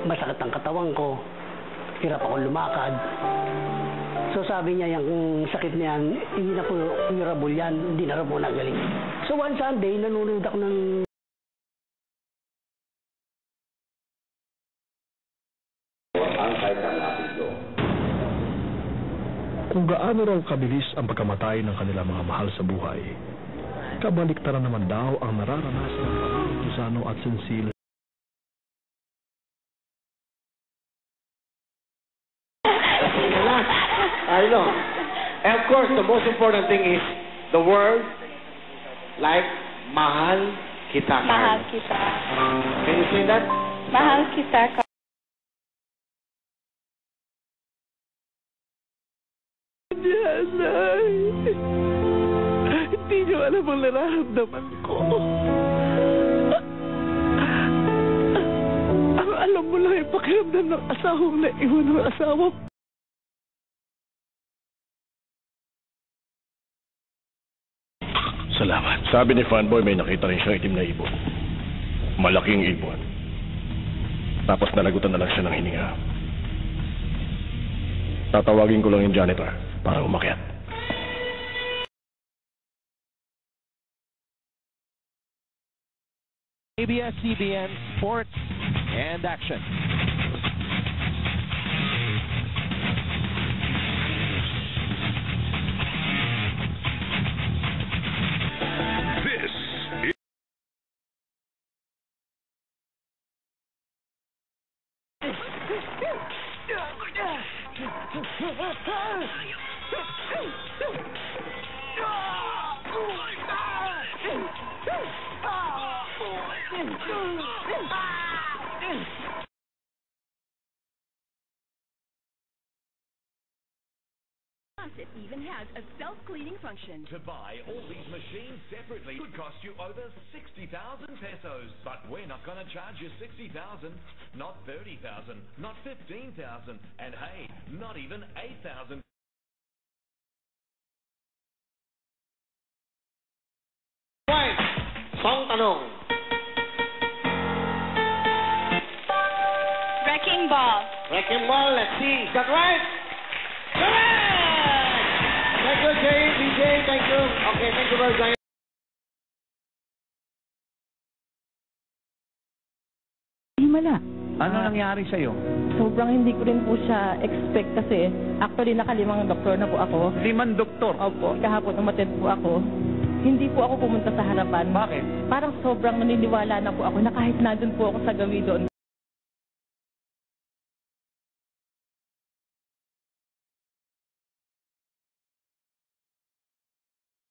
masakit ang katawan ko, hirap ako lumakad. So sabi niya, yung sakit niyan, hindi na po curable yan, hindi na rin po nagaling. So one Sunday, nanonood ako ng kung gaano raw kabilis ang pagkamatay ng kanilang mga mahal sa buhay, kabaliktaran naman daw ang nararanasan ng pamilya Lozano at Sensil. I know. And of course, the most important thing is the word like mahal kita. Mahal kita. Can you say that? Mahal kita. Diyanay, hindi niyo alam ang nararamdaman ko. Ang alam mo lang yung pakiramdam ng asawang naiwan ng asawa. Salamat. Sabi ni Fanboy, may nakita rin siyang itim na ibon. Malaking ibon. Tapos nalagutan na lang siya ng hininga. Tatawagin ko lang yung janitor para umakyat. ABS-CBN Sports and Action. It even has a self-cleaning function. To buy all these machines separately could cost you over 60,000 pesos. But we're not going to charge you 60,000, not 30,000, not 15,000, and hey, not even 8,000. Right. Song tanong. Wrecking ball. Wrecking ball. Let's see. Is that right? Correct! Thank you, Jay. DJ, thank you. Okay, thank you very much. Himala. Ano nangyari sa'yo? Sobrang hindi ko rin po siya expect kasi actually nakalimang doktor na po ako. 5 doktor? Opo, kahapon umattend po ako. Hindi po ako pumunta sa harapan. Bakit? Parang sobrang naniniwala na po ako na kahit nandun po ako sa gawi doon.